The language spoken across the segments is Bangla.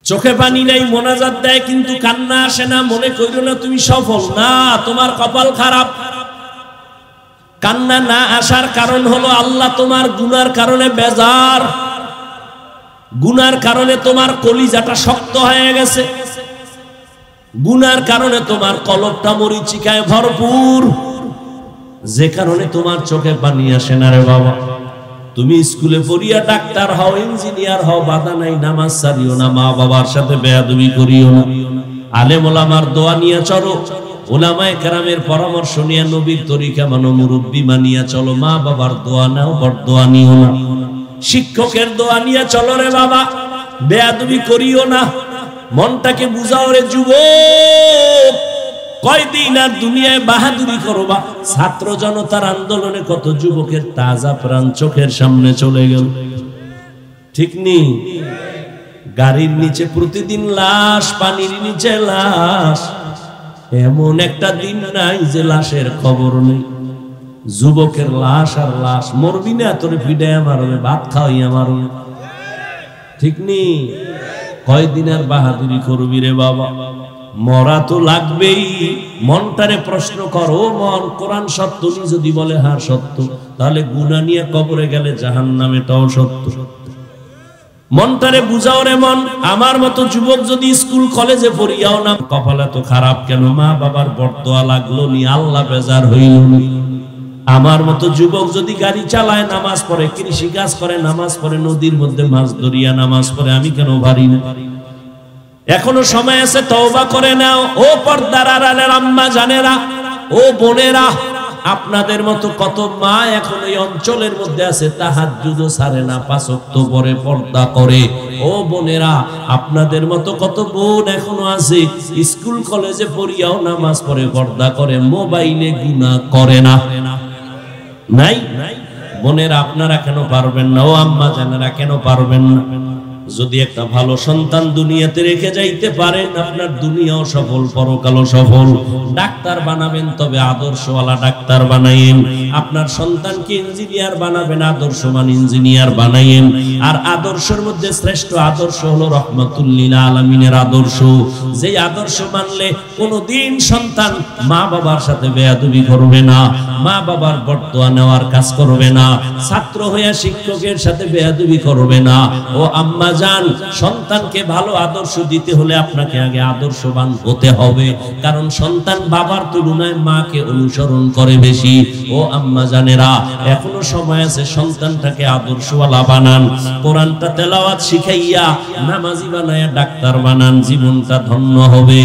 চোখে পানি নাই, মোনাজাত দেয় কিন্তু কান্না আসে না, মনে কইরো না তুমি সফল, না, তোমার কপাল খারাপ। কান্না না আসার কারণ হলো আল্লাহ তোমার গুনার কারণে বেজার, গুনার কারণে তোমার কলিজাটা শক্ত হয়ে গেছে, গুনার কারণে তোমার কলবটা মরিচিকায় ভরপুর, যে কারণে তোমার চোখে পানি আসে না রে বাবা। তুমি স্কুলে পড়িয়া ডাক্তার হও, ইঞ্জিনিয়ার হও, বাধা নাই, নামাজ ছাড়িও না, মা বাবার সাথে বেয়াদবি করিও না, আলেম ওলামার দোয়া নিয়ে চলো, ওলামায়ে কেরামের পরামর্শ নিয়ে নবীর তরিকা মানো, মুরব্বি মানিয়া চলো, মা বাবার দোয়া নাও, বরদোয়া নিও না, শিক্ষকের দোয়া নিয়ে চলো রে বাবা, বেয়াদবি করিও না, মনটাকে বুঝাও রে যুবক। কয়দিন আর দুনিয়ায় বাহাদুরি করবা? ছাত্র জনতার আন্দোলনে কত যুবকের তাজা প্রাণ চোখের সামনে চলে গেল, ঠিক নেই? গাড়ির নিচে প্রতিদিন লাশ, পানির নিচে লাশ, এমন একটা দিন নাই যে লাশের খবর নেই। যুবকের লাশ আর লাশ, মরবি না তোরে পিডায় মারবে, ভাত খাওয়াইয়া মারবে, ঠিক নেই? কয়দিন আর বাহাদুরি করবি রে বাবা? মরা তো লাগবেই। মনটারে প্রশ্ন করো, মন কোরআন সত্য যদি বলে হ্যাঁ সত্য, তাহলে গুনাহ নিয়ে কবরে গেলে জাহান্নামেটাও সত্য। মনটারে বুঝাও রে মন, আমার মতো যুবক যদি স্কুল কলেজে পড়িয়াও না কপাল এত খারাপ কেন? মা বাবার বরদোয়া লাগলো নি, আল্লাহ বেজার হইল নি? আমার মতো যুবক যদি গাড়ি চালায়, নামাজ পড়ে, কৃষি কাজ করে, নামাজ পড়ে, নদীর মধ্যে মাছ ধরিয়া নামাজ পড়ে, আমি কেন পারি না? এখনো সময় আছে, তওবা করে নাও। ও পর্দার আড়ালের আম্মা জানেরা, ও বোনেরা, আপনাদের মতো কত মা এখন এই অঞ্চলের মধ্যে আছে তাহাজ্জুদও ছাড়ে না, 5 ওয়াক্ত পরে পর্দা করে। ও বোনেরা, আপনাদের মতো কত বোন এখনো আছে স্কুল কলেজে পড়িয়াও নামাজ পড়ে, পর্দা করে, মোবাইলে গুনাহ করে না। নাই বোনেরা, আপনারা কেন পারবেন না? ও আম্মা জানেরা কেন পারবেন না? যদি একটা ভালো সন্তান দুনিয়াতে রেখে যাইতে পারেন, আপনার দুনিয়াও সফল, পরকালও সফল। ডাক্তার বানাবেন, তবে আদর্শওয়ালা ডাক্তার বানাইয়েন। আপনার সন্তানকে ইঞ্জিনিয়ার বানাবেন, আদর্শমান ইঞ্জিনিয়ার বানাইয়েন। আর আদর্শের মধ্যে শ্রেষ্ঠ আদর্শ হলো রহমাতুল লিল আলামিনের আদর্শ। যে আদর্শ মানলে কোনোদিন সন্তান মা বাবার সাথে বেয়াদবি করবে না, মা বাবার বরদোয়া নেওয়ার কাজ করবে না, ছাত্র হইয়া শিক্ষকের সাথে বেয়াদবি করবে না। ও আম্মা জান, সন্তানকে ভালো আদর্শ দিতে হলে আপনাকে আগে আদর্শবান হতে হবে, কারণ সন্তান বাবার তুলনায় মাকে অনুসরণ করে বেশি। ও আম্মা জানেরা, এখনো সময় আছে, সন্তানটাকে আদর্শওয়ালা বানান, কোরআনটা তেলাওয়াত শিখাইয়া নামাজি বানায়া ডাক্তার বানান, জীবনটা ধন্য হবে।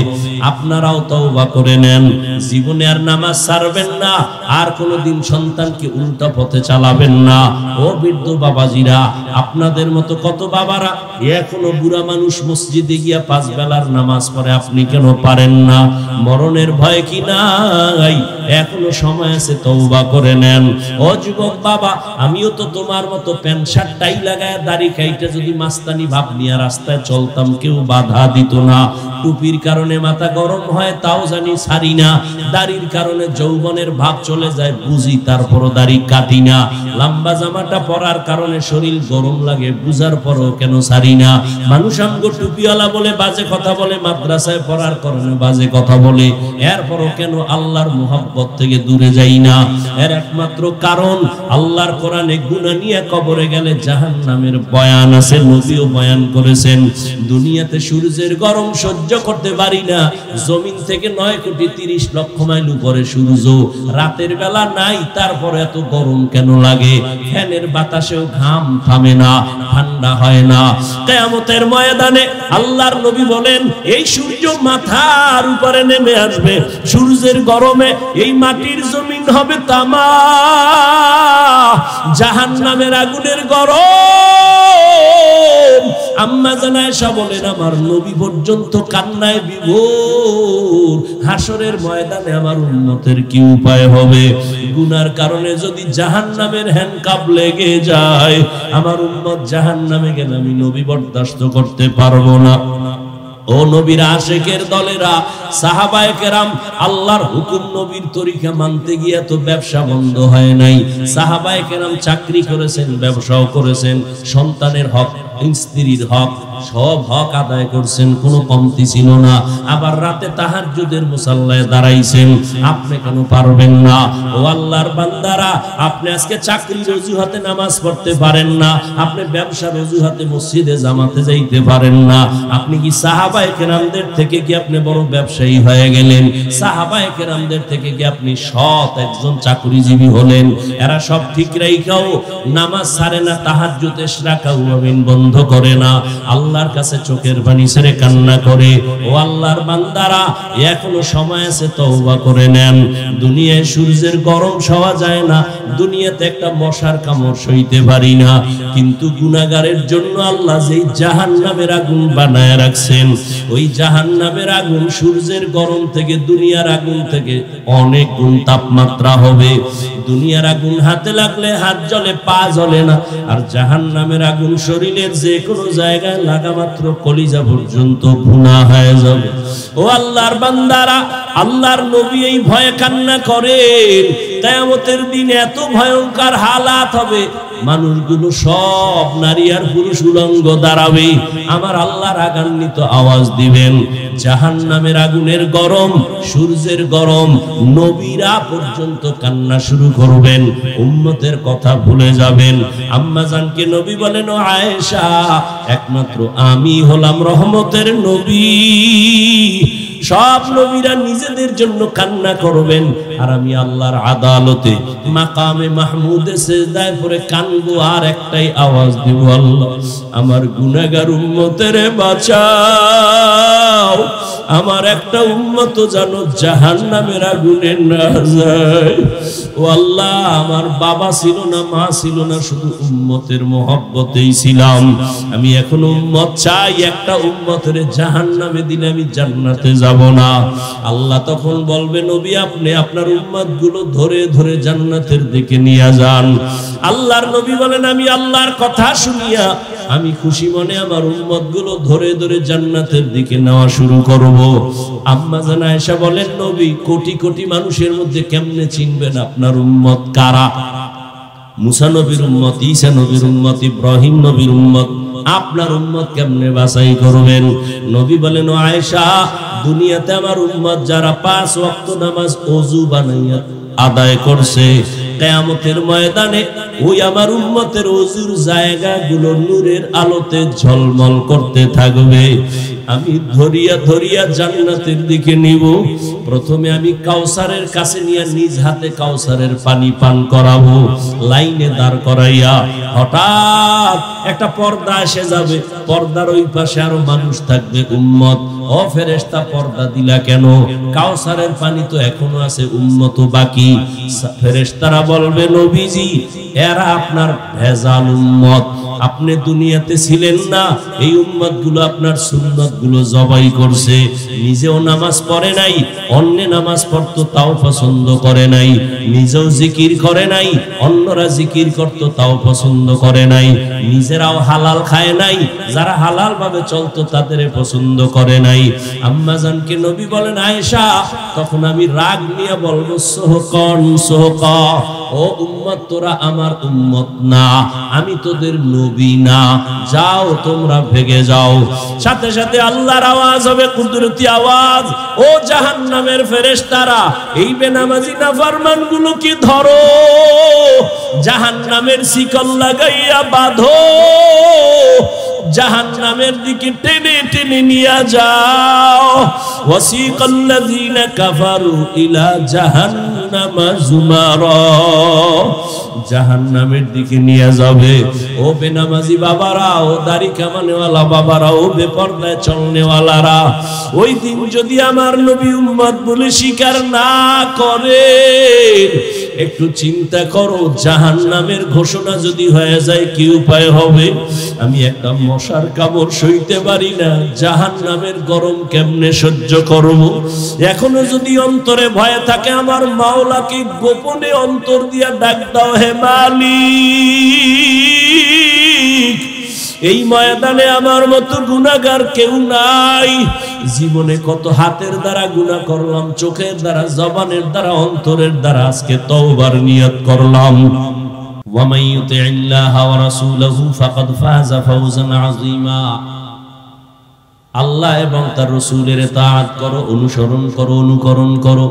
আপনারাও তওবা করে নেন, জীবনে আর নামাজ ছাড়বেন না, আর কোনোদিন সন্তানকে উল্টা পথে চালাবেন না। ও বৃদ্ধ বাবাজিরা, আপনাদের মতো কত বাবারা এখনো বুড়া মানুষ মসজিদে গিয়া 5 বেলার নামাজ পড়ে, আপনি কেন পারেন না? মরণের ভয় কি নাই? এখনো সময় আছে, তওবা করে নেন। ও যুবক বাবা, আমিও তো তোমার মতো প্যান্ট শার্ট টাই লাগায় দাড়ি কাইটা যদি মাস্তানি ভাব নিয়ে রাস্তায় চলতাম, কেউ বাধা দিত না। টুপির কারণে মাথা গরম হয়, তাও জানি ছাড়ি না। দাড়ির কারণে যৌবনের ভাব চলে যায়, বুঝি, তারপরও দাড়ি কাটি না। লম্বা জামাটা পরার কারণে শরীর গরম লাগে, বুঝার পরও কেন ছাড়ি না? মানুষ আমগো টুপিওয়ালা বলে বাজে কথা বলে, মাদ্রাসায় পড়ার কারণে বাজে কথা বলে, এরপরও কেন আল্লাহর মুহাব্বত থেকে দূরে যাই না? এর একমাত্র কারণ, আল্লাহর কোরআনে গুনাহ নিয়ে কবরে গেলে জাহান্নামের বয়ান আছে, নবীও বয়ান করেছেন। দুনিয়াতে সূর্যের গরম সহ্য করতে পারি না, জমিন থেকে 9,30,00,000 মাইল উপরে সূর্য, রাতের বেলা নাই, তারপর এত গরম কেন লাগে? ফ্যানের বাতাসেও ঘাম থামে না, ঠান্ডা হয় না। কিয়ামতের ময়দানে আল্লাহর নবী বলেন, এই সূর্য মাথার উপরে নেমে আসবে, সূর্যের গরমে এই মাটির জমিন হবে তামা, জাহান্নামের আগুনের গরম। আম্মা জান আয়েশা বলেন, আমার নবী পর্যন্ত কান্নায় বিভোর। হাসরের ময়দানে আমার উম্মতের কি উপায় হবে? গুনার কারণে যদি জাহান্নামের হ্যান্ডকাপ লেগে যায়, আমার উম্মত জাহান্নামে গেলে আমি নবী বরদাস্ত করতে পারবো না। ও নবীর আশিকের দলেরা, সাহাবায়ে কেরাম, আল্লাহর হুকুম নবীর তরিকা মানতে গিয়ে তো ব্যবসা বন্ধ হয় নাই। সাহাবায়ে কেরাম চাকরি করেছেন, ব্যবসাও করেছেন, সন্তানের হক স্ত্রীর হক, সব হক আদায় করছেন, কোনো কমতি ছিল না। আবার রাতে তাহাজ্জুদের মুসাল্লায় দাঁড়াইছেন, আপনি কেন পারবেন না? ও আল্লাহর বান্দারা, আপনি আজকে চাকরির অজুহাতে নামাজ পড়তে পারেন না, আপনি ব্যবসার অজুহাতে মসজিদে জামাতে যাইতে পারেন না। আপনি কি সাহাবায়ে কেরামদের থেকে কি আপনি বড় ব্যবসায়ী হয়ে গেলেন? সাহাবায়ে কেরামদের থেকে কি আপনি সৎ একজন চাকরিজীবী হলেন? এরা সব ঠিক রাইখাও নামাজ ছাড়ে না, তাহাজ্জুদ ইশরাক আউয়াবিন বন্ধ করে না, আল্লাহর কাছে চোখের পানি ছেড়ে কান্না করে। ও আল্লাহর বান্দারা, এখনো সময় আছে, তওবা করে নেন। দুনিয়ায় সূর্যের গরম সওয়া যায় না, দুনিয়াতে একটা মশার কামড় সইতে পারি না, কিন্তু গুনাহগারের জন্য আল্লাহ যেই জাহান্নামের আগুন বানায় রাখছেন, ওই জাহান্নামের আগুন সূর্যের গরম থেকে, দুনিয়ার আগুন থেকে অনেক গুণ তাপমাত্রা হবে। দুনিয়ার আগুন হাতে লাগলে হাত জ্বলে, পা জ্বলে না, আর জাহান্নামের আগুন শরীরের যে কোনো জায়গায় লাগা মাত্র কলিজা পর্যন্ত ভুনা হয়ে যাবে। ও আল্লাহর বান্দারা, আল্লাহর নবী এই ভয়ে কান্না করেন, কিয়ামতের দিন এত ভয়ঙ্কর হালাত হবে, মানুষগুলো সব নারী আর পুরুষ উলঙ্গ দাঁড়াবে, আমার আল্লাহ রাগান্বিত আওয়াজ দিবেন। জাহান্নামের আগুনের গরম, সূর্যের গরম, নবীরা পর্যন্ত কান্না শুরু করবেন, উম্মতের কথা ভুলে যাবেন। আম্মা জানকে নবী বলেন, ও আয়েশা, একমাত্র আমি হলাম রহমতের নবী। সব নবীরা নিজেদের জন্য কান্না করবেন, আর আমি আল্লাহর আদালতে মাকামে মাহমুদে সিজদায় পড়ে কানবো, আর একটাই আওয়াজ দিব, আল্লাহ আমার গুনাহগার উম্মতের বাঁচাও, আমার একটা উম্মত যেন জাহান্নামের আগুনে না যায়। ও আল্লাহ, আমার বাবা ছিল না, মা ছিল না, শুধু উম্মতের মহব্বতেই ছিলাম, আমি এখন উম্মত চাই, একটা উম্মতের জাহান্নামে দিলে আমি জান্নাতে যাব না। আল্লাহ তখন বলবে, নবী আপনি আপনার উম্মতগুলো ধরে ধরে জান্নাতের দিকে নিয়ে যান। আল্লাহর নবী বলেন, আমি আল্লাহর কথা শুনিয়া আমি খুশি মনে আমার উম্মতগুলো ধরে ধরে জান্নাতের দিকে নেওয়া শুরু করব। আম্মা জান আয়েশা বলেন, নবী কোটি কোটি মানুষের মধ্যে কেমনে চিনবেন আপনার উম্মত কারা? মুসা নবীর উম্মত, ঈসা নবীর উম্মত, ইব্রাহিম নবীর উম্মত, আপনার উম্মত কেমনে বাছাই করবেন? নবী বলেন, ও আয়েশা, দুনিয়াতে আমার উম্মত যারা 5 ওয়াক্ত নামাজ ওযু বানাইয়া আদায় করছে, কিয়ামতের ময়দানে ওই আমার উম্মতের ওযুর জায়গাগুলো নূরের আলোতে ঝলমল করতে থাকবে। আমি ধরিয়া ধরিয়া জান্নাতের দিকে নিব। প্রথমে আমি কাউসারের কাছে নিয়ে নিজ হাতে কাউসারের পানি পান করাবো, লাইনে দাঁড় করাইয়া। হঠাৎ একটা পর্দা এসে যাবে, পর্দার ওই পাশে আরো মানুষ থাকবে, উম্মত। ও ফেরেশতা, পর্দা দিলা কেন? কাউসারের পানি তো এখনো আছে, উম্মত বাকি। ফেরেশতারা বলবে, নবীজি এরা আপনার ভেজাল উম্মত, আপনি দুনিয়াতে ছিলেন না, এই উম্মতগুলো আপনার সুন্নতগুলো জবাই করছে, নিজেও নামাজ পড়ে নাই, অন্য নামাজ পড়তো তাও পছন্দ করে নাই, নিজেও জিকির করে নাই, অন্যরা জিকির করতো তাও পছন্দ করে নাই, নিজেরাও হালাল খায় নাই, যারা হালাল ভাবে চলতো তাদের পছন্দ করে নাই। আম্মা জানকে নবী বলেন, আয়েশা, তখন আমি রাগ নিয়ে বলবো, সোহকন সোহক, ও উম্মত তোরা আমার উম্মত না, আমি তোদের নবী না, যাও তোমরা ভেগে যাও। সাথে সাথে আল্লাহর আওয়াজ হবে, কুদরতি আওয়াজ, ও জাহান্নামের ফেরেশতারা, এই বেনামাজি নাফরমানগুলো কি ধরো, জাহান্নামের শিকল লাগাইয়া বাঁধো, জাহান্নামের দিকে টেনে টেনে নিয়ে যাও। ওয়াসিকাল্লাযীনা কাফারু ইলা জাহান্নামা যুমারা, জাহান্নামের দিকে নিয়ে যাবে। ও বেনামাজি বাবারা, ও দাড়ি কামানেওয়ালা বাবারা, ও বেপরদায় চলনেওয়ালারা, ওই দিন যদি আমার নবী উম্মত বলে স্বীকার না করে, একটু চিন্তা করো, জাহান্নামের ঘোষণা যদি হয়ে যায় কি উপায় হবে? আমি একটা মশার কামড় সইতে পারি না, জাহান্নামের গরম কেমনে সহ্য করব? এখনো যদি অন্তরে ভয় থাকে, আমার মাওলাকে গোপনে অন্তর দিয়া ডাক দাও, হে মালিক, এই ময়দানে আমার মতো গুনাহগার কেউ নাই। জীবনে কত হাতের দ্বারা গুনাহ করলাম, চোখের দ্বারা, জবানের দ্বারা, অন্তরের দ্বারা, আজকে তওবার নিয়ত করলাম। ومن يطع الله ورسوله فقد فاز فوزا عظيما আল্লাহ এবং তার রাসূলের ইতাআত করো, অনুসরণ করো, অনুকরণ করো।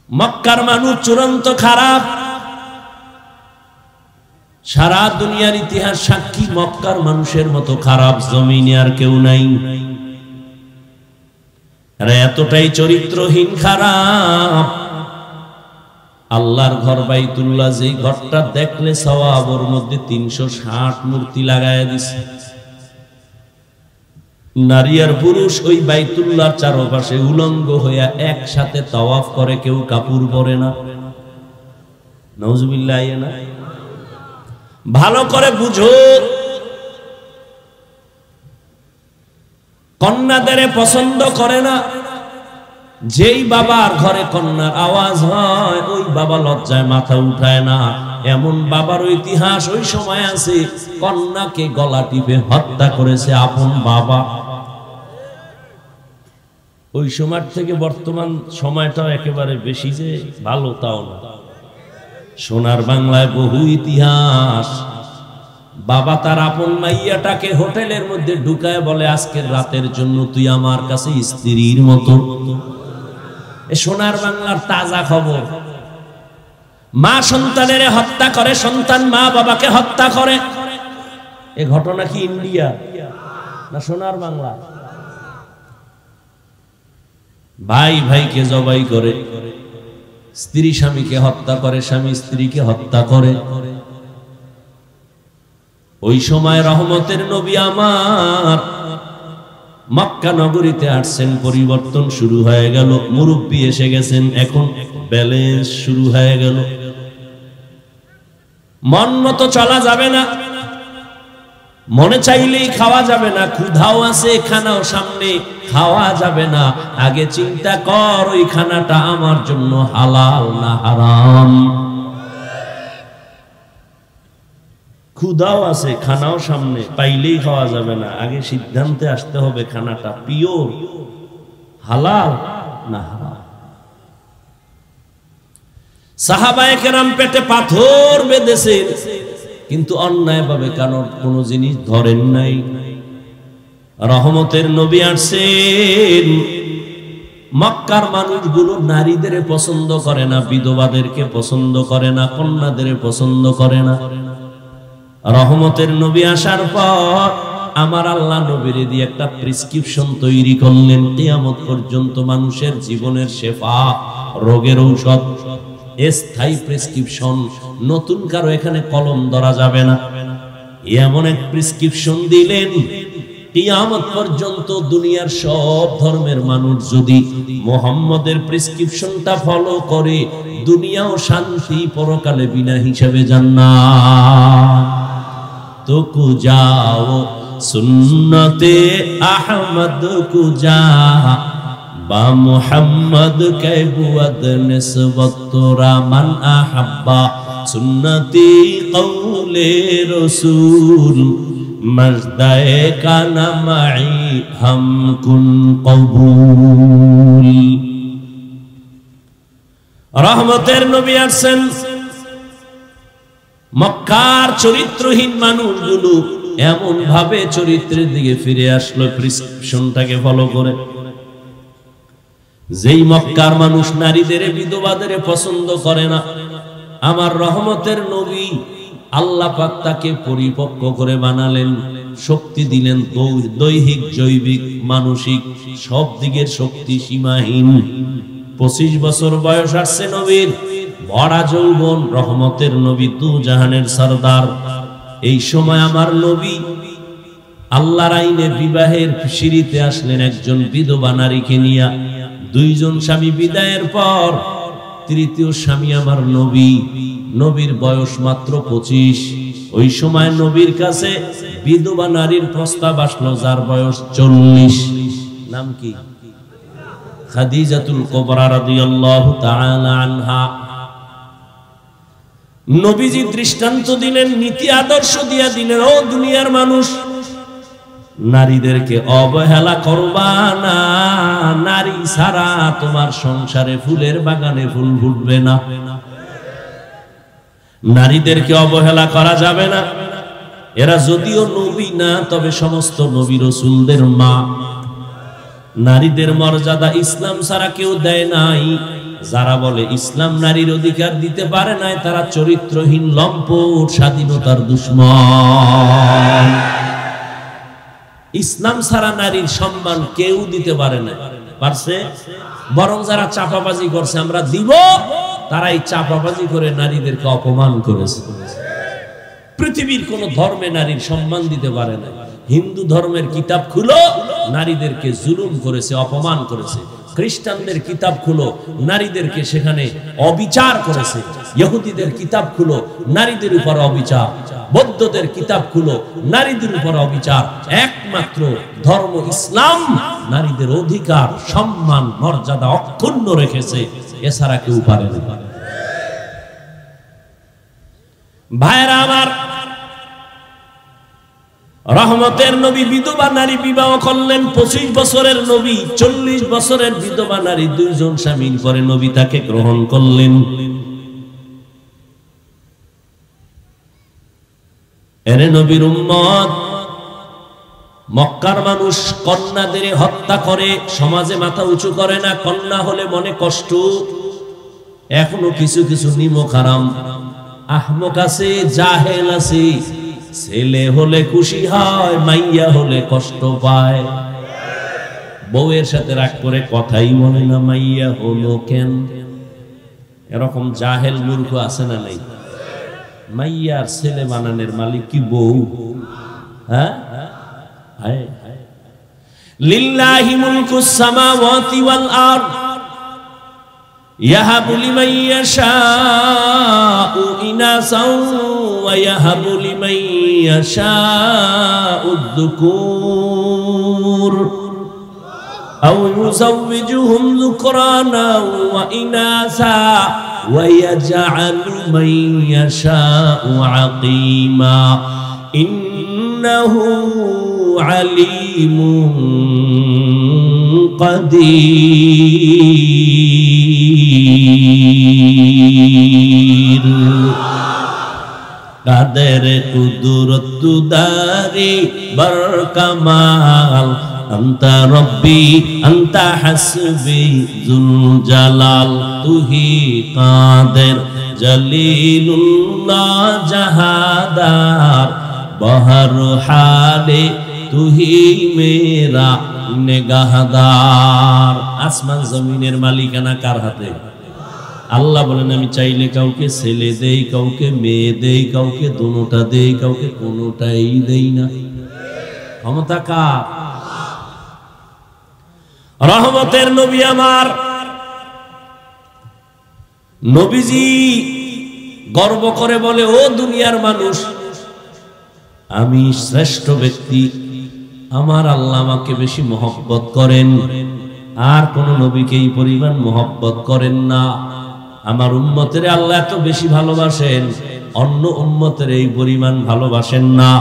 মক্কার মানুষ চূড়ান্ত খারাপ, সারা দুনিয়ার ইতিহাস সাক্ষী মক্কার মানুষের মতো খারাপ জমিনে আর কেউ নাই। এরা এতটাই চরিত্রহীন খারাপ, আল্লাহর ঘর বাইতুল্লাহ, যেই ঘরটা দেখলে সওয়াব, ওর মধ্যে 360 মূর্তি লাগায় দিছে। নারী আর পুরুষ ওই বাইতুল্লাহর চারপাশে উলঙ্গ হইয়া একসাথে তাওয়াফ করে, কেউ কাপড় পরে না। নাউজুবিল্লাহ। না, ভালো করে বুঝো, কন্যাদের পছন্দ করে না। যেই বাবার ঘরে কন্যার আওয়াজ হয়, ওই বাবা লজ্জায় মাথা উঠায় না। এমন বাবার ইতিহাস ওই সময় আছে, কন্যাকে গলা টিপে হত্যা করেছে আপন বাবা। ওই সময় থেকে বর্তমান সময়টাও একেবারে বেশি যে ভালো তাও না। সোনার বাংলায় বহু ইতিহাস। বাবা তার আপন মাইয়াটাকে হোটেলের মধ্যে ঢুকায় বলে, আজকের রাতের জন্য তুই আমার কাছে স্ত্রীর মতো। সোনার বাংলার তাজা খবর। মা সন্তানের হত্যা করে, সন্তান মা বাবাকে হত্যা করে। এ ঘটনা কি ইন্ডিয়া না সোনার বাংলা? ভাই ভাইকে জবাই করে, স্ত্রী স্বামীকে হত্যা করে, স্বামী স্ত্রীকে হত্যা করে। ওই সময় রহমতের নবী আমার মক্কা নগরীতে আসছেন, পরিবর্তন শুরু হয়ে গেল। মুরব্বী এসে গেছেন, এখন ব্যালেন্স শুরু হয়ে গেল। মন মতো চলা যাবে না, মনে চাইলেই খাওয়া যাবে না। ক্ষুধাও আছে, খানাও সামনে, খাওয়া যাবে না। আগে চিন্তা কর, ওই খানাটা আমার জন্য হালাল না হারাম। ক্ষুধাও আছে, খানাও সামনে, পাইলেই খাওয়া যাবে না। আগে সিদ্ধান্তে আসতে হবে, খানাটা পিওর, হালাল না হারাম। সাহাবায়ে কেরাম পেটে পাথর বেঁধেছে, কিন্তু অন্যায়ভাবে কোনো জিনিস ধরেন নাই। রহমতের নবী আসছেন। মক্কার মানুষগুলো নারীদের পছন্দ করে না, বিধবাদেরকে পছন্দ করে না, কন্যাদের পছন্দ করে না। রহমতের নবী আসার পর আমার আল্লাহ নবীর দিয়ে একটা প্রেসক্রিপশন তৈরি করলেন, কিয়ামত পর্যন্ত মানুষের জীবনের শেফা, রোগের ঔষধ, স্থায়ী প্রেসক্রিপশন। নতুন কারো এখানে কলম ধরা যাবে না। এমন এক প্রেসক্রিপশন দিলেন, কিয়ামত পর্যন্ত দুনিয়ার সব ধর্মের মানুষ যদি মুহাম্মদের প্রেসক্রিপশনটা ফলো করে, দুনিয়াও শান্তি, পরকালে বিনা হিসাবে জান্নাত। তো কুজা ও সুন্নতে আহমদ কুজা বা মুহাম্মদ কে বুয়াদ নিসবত তোরা মান আহাব্বা সুন্নতি কওলে রাসূল মজদায়ে কানা মাই হাম কুন কবুল। রহমতের নবী আসেন। মক্কার চরিত্রহীন মানুষগুলো এমন ভাবে চরিত্রের দিকে ফিরে আসলো প্রেসক্রিপশনটাকে ফলো করে। যেই মক্কার মানুষ নারীদের, বিধবাদের পছন্দ করে না, আমার রহমতের নবী আল্লাহ পাক তাকে পরিপক্ক করে বানালেন, শক্তি দিলেন, দৈহিক, জৈবিক, মানসিক সব দিকের শক্তি সীমাহীন। 25 বছর বয়স আসছে নবীর, বড়া যৌবন। রহমতের নবী, তু জাহানের সরদার। এই সময় আমার নবী আল্লাহর আইনে বিবাহের সিঁড়িতে আসলেন একজন বিধবা নারীকে নিয়ে। 2 জন স্বামী বিদায়ের পর তৃতীয় স্বামী আমার নবী। নবীর বয়স মাত্র 25। ওই সময় নবীর কাছে বিধবা নারীর প্রস্তাব আসলো, যার বয়স 40। নাম কি? খাদিজাতুল কুবরা রাদিয়াল্লাহু তাআলা আনহা। নবীজি দৃষ্টান্ত দিলেন, নীতি আদর্শ দিয়া দিলেন, ও দুনিয়ার মানুষ, নারীদেরকে অবহেলা করবা না। নারী ছাড়া তোমার সংসারে ফুলের বাগানে ফুল ফুটবে না। নারীদেরকে অবহেলা করা যাবে না। এরা যদিও নবী না, তবে সমস্ত নবী রাসূলদের মা। নারীদের মর্যাদা ইসলাম ছাড়া কেউ দেয় নাই। যারা বলে ইসলাম নারীর অধিকার দিতে পারে নাই, তারা চরিত্রহীন, লম্পট, স্বাধীনতার দুশমন। ইসলাম ছাড়া নারীর সম্মান কেউ দিতে পারে না, পারছে? বরং যারা চাপাবাজি করছে আমরা দিব, তারাই চাপাবাজি করে নারীদেরকে অপমান করেছে। পৃথিবীর কোন ধর্মে নারীর সম্মান দিতে পারে না। হিন্দু ধর্মের কিতাব খুলো, নারীদেরকে জুলুম করেছে, অপমান করেছে। খ্রিস্টানদের কিতাব খুলো, নারীদেরকে সেখানে অবিচার করেছে। ইহুদিদের কিতাব খুলো, নারীদের উপর অবিচার। বৌদ্ধদের কিতাব খুলো, নারীদের উপর অবিচার। একমাত্র ধর্ম ইসলাম নারীদের অধিকার, সম্মান, মর্যাদা অক্ষুণ্ণ রেখেছে, এছাড়া কেউ পারে না। ভাইরা আমার, রহমতের নবী বিধবা নারী বিবাহ করলেন। 25 বছরের নবী 40 বছরের বিধবা নারী, দুইজন স্বামীর পরে নবী তাকে গ্রহণ করলেন। এরে নবীর উম্মত, মক্কার মানুষ কন্যাদের হত্যা করে, সমাজে মাথা উঁচু করে না। কন্যা হলে মনে কষ্ট। এখনো কিছু কিছু নিমক হারাম আহমক আছে, জাহেল আছে। ছেলে হলে খুশি হয়, মাইয়া হলে কষ্ট পায়। বউয়ের সাথে রাগ করে কথাই বলে না, মাইয়া হলো কেন। এরকম জাহেল মূর্খ আছে না নাই? মাইয়ার ছেলে বানানোর মালিক কি বউ? হ্যাঁ, লিল্লাহি মুলকুস সামাওয়াতি ওয়াল আরদ ইয়াহাবু লিমান ইয়াশাউ ইনাসাও ওয়া ইয়াহাবু লিমান ইয়াশাউ যুকুর আও ইউযাওবিজুহুম যুকরানা ওয়া ইনাসা ওয়া ইয়াজআলু মান ইয়াশাউ আকিমা ইন্নাহু আলিমুন কাদির। কাদের কুদরত দারি বরকামাল আনতা রব্বি আনতা হাসবি যুল জালাল। তুহি কাদের জলিলুল্লাহ জাহাদার বহর হালে তুহি মেরা নেগাহদার। আসমান জমিনের মালিকানা কার হাতে? আল্লাহ বলেন আমি চাইলে কাউকে ছেলে দেই, কাউকে মেয়ে দেই, কাউকে দুটোটা দেই, কাউকে কোনোটাই দেই না। ক্ষমতা কার? রহমতের নবী আমার নবীজি গর্ব করে বলে, ও দুনিয়ার মানুষ, আমি শ্রেষ্ঠ ব্যক্তি। আমার আল্লাহ আমাকে বেশি মহব্বত করেন, আর কোন নবীকে এই পরিমাণ মহব্বত করেন না। আমার উম্মতের আল্লাহ এত বেশি ভালোবাসেন, অন্য উম্মতের এই পরিমাণ ভালোবাসেন না।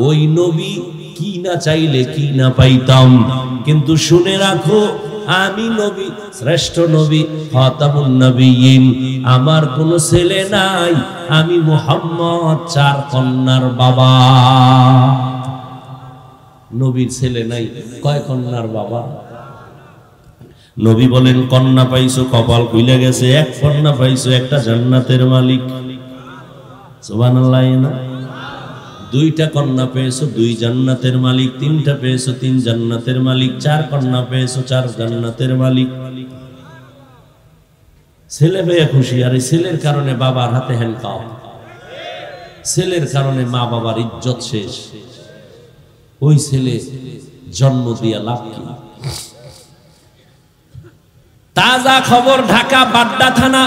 ওই নবী কি না চাইলে কি না পাইতাম। কিন্তু শুনে রাখো, আমি নবী, শ্রেষ্ঠ নবী, খাতামুন নবিয়্যিন। আমার কোনো ছেলে নাই, আমি মুহাম্মদ 4 কন্যার বাবা। নবীর ছেলে নাই, কয় কন্যার বাবা? নবী বলেন, কন্যা পাইছো কপাল খুলে গেছে, 1 কন্যা পাইছো, একটা জান্নাতের মালিক। সুবহানাল্লাহ না? 2টা কন্যা পেয়েছো, 2 জান্নাতের মালিক। 3টা পেয়েছো, 3 জান্নাতের মালিক। 4 কন্যা পেয়েছো, 4 জান্নাতের মালিক। ছেলে পেয়ে খুশি, আর এই ছেলের কারণে বাবার হাতে হ্যান্ডকাপ, ছেলের কারণে মা বাবার ইজ্জত শেষ। ওই ছেলে জন্ম দিয়া লাভ কি? তাজা খবর, ঢাকা বাড্ডা থানা।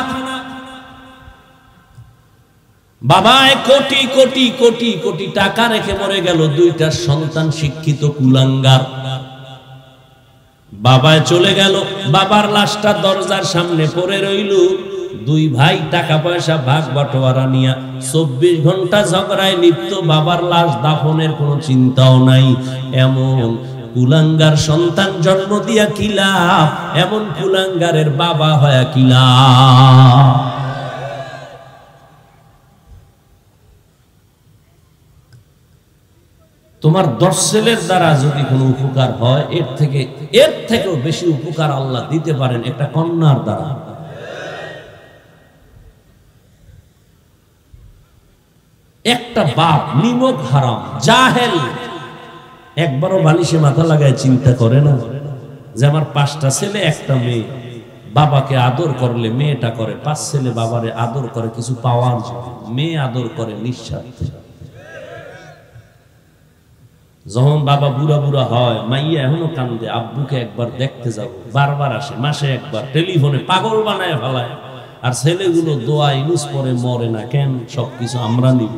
বাবায় কোটি কোটি কোটি কোটি টাকা রেখে মরে গেল, 2টা সন্তান শিক্ষিত কুলাঙ্গার। বাবায় চলে গেল, বাবার লাশটা দরজার সামনে পড়ে রইল। 2 ভাই টাকা পয়সা ভাগ বাটোয়ারা নিয়া 24 ঘন্টা ঝগড়ায় লিপ্ত। বাবার লাশ দাফনের কোনো চিন্তাও নাই। এমন কুলাঙ্গার সন্তান জন্ম দিয়া কি লাভ? এমন কুলাঙ্গারের বাবা হয়া কি লাভ? তোমার 10 ছেলের দ্বারা যদি কোনো উপকার হয়, এর থেকেও বেশি উপকার আল্লাহ দিতে পারেন একটা কন্যার দ্বারা। একটা বাপ নিমক হারাম জাহেল একবারও বালিশে মাথা লাগায় চিন্তা করে না যে আমার 5টা ছেলে একটা মেয়ে, বাবাকে আদর করলে মেয়েটা করে, 5 ছেলে বাবারে আদর করে কিছু পাওয়ার জন্য, মেয়ে আদর করে নিঃস্বার্থে। যখন বাবা বুড়া বুড়া হয়, মাইয়া এখনো কান্দে, আব্বুকে একবার দেখতে যাব, বারবার আসে, মাসে একবার টেলিফোনে পাগল বানায় ফেলায়। আর ছেলেগুলো দোয়া ইনুস পরে মরে না কেন? সবকিছু আমরা নিব।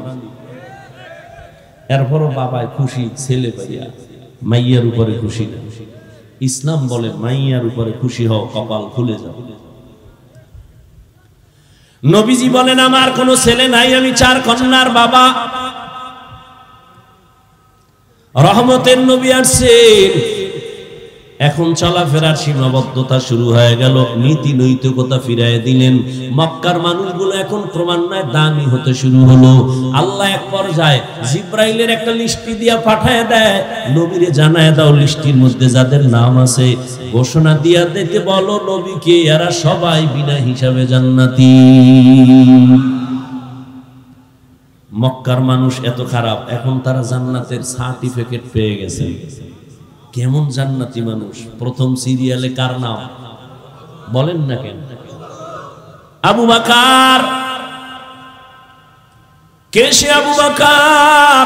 এরপরও বাবায় খুশি ছেলে পাইয়া, মাইয়ার উপরে খুশি না। ইসলাম বলে মাইয়ার উপরে খুশি হও, কপাল খুলে যাও। নবীজি বলেন আমার কোনো ছেলে নাই, আমি 4 কন্যার বাবা। রহমতের নবী আসছেন, এখন চলাফেরার সীমাবদ্ধতা শুরু হয়ে গেল, নীতি নৈতিকতা ফিরায় দিলেন। মক্কার মানুষগুলো এখন ক্রমান্বয়ে দামি হতে শুরু হলো। আল্লাহ এক পর্যায়ে জিব্রাইলের একটা লিস্টি দিয়া পাঠায় দেয়, নবীরে জানায় দাও লিস্টির মধ্যে যাদের নাম আছে ঘোষণা দিয়া দিতে বলো নবীকে, এরা সবাই বিনা হিসাবে জান্নাতি। মক্কার মানুষ এত খারাপ, এখন তারা জান্নাতের সার্টিফিকেট পেয়ে গেছে। কেমন জান্নাতি মানুষ? প্রথম সিরিয়ালে কার নাম বলেন না কেন? আবু বকর। কে সে আবু বকর?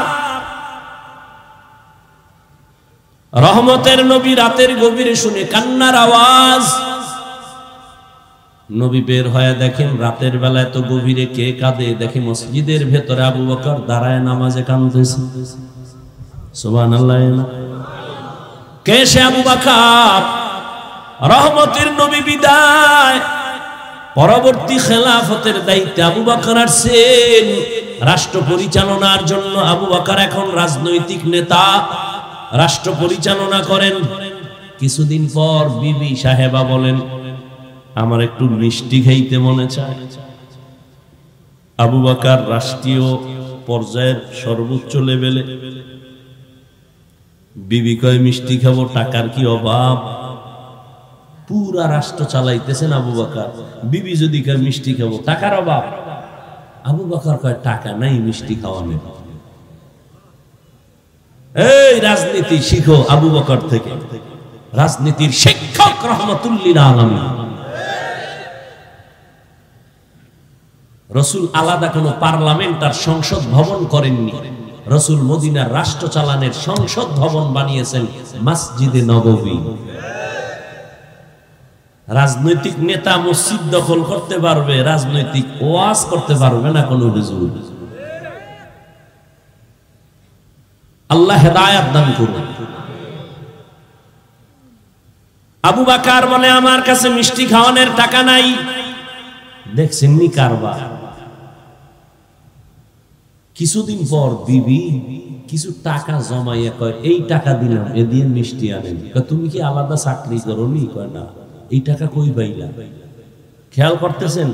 রহমতের নবী রাতের গভীরে শুনে কান্নার আওয়াজ। নবী বের হয়ে দেখেন রাতের বেলায় তো গভীরে কে কাঁদে, দেখে মসজিদের ভেতরে আবু বকর দাঁড়ায় নামাজে কাঁদতেছে। সুবহানাল্লাহ। কে সে আবু বকর? রহমতের নবী বিদায়, পরবর্তী খেলাফতের দায়িত্বে আবু বকর আসছেন রাষ্ট্র পরিচালনার জন্য। আবু বকর এখন রাজনৈতিক নেতা, রাষ্ট্র পরিচালনা করেন। কিছুদিন পর বিবি সাহেবা বলেন আমার একটু মিষ্টি খাইতে মনে চায়। আবু বকর রাষ্ট্রীয় পর্যায়ের সর্বোচ্চ লেভেলে, বিবি কয় মিষ্টি খাবো, টাকার কি অভাব? পুরা রাষ্ট্র চালাইতেছেন আবু বকর, বিবি যদি কয় মিষ্টি খাবো, টাকার অভাব। আবু বকর কয় টাকা নাই, মিষ্টি খাওয়া নেই। এই রাজনীতি শিখো আবু বকর থেকে, রাজনীতির শিক্ষক রহমাতুল্লিল আলামিন। রাসূল আলাদা কোনো পার্লামেন্ট আর সংসদ ভবন করেননি, রাসূল মদিনার রাষ্ট্র চালানের সংসদ ভবন বানিয়েছেন মসজিদে নববী। রাজনৈতিক নেতা মসজিদ দখল করতে পারবে, রাজনৈতিক ওয়াজ করতে পারবে না কোন হুজুর। আল্লাহ হেদায়েত দান করুন। আবু বকর বলে আমার কাছে মিষ্টি খাওয়ানোর টাকা নাই। দেখছেন নি কারবার। কিছুদিন পর বিবি কিছু টাকা জমাইয়া কয় এই টাকা দিলাম, এ দিয়ে মিষ্টি আনেন। তুমি কি আলাদা চাকরি করো নি? কয় না। এই টাকা কই পাইলা? খেয়াল করতেছেন?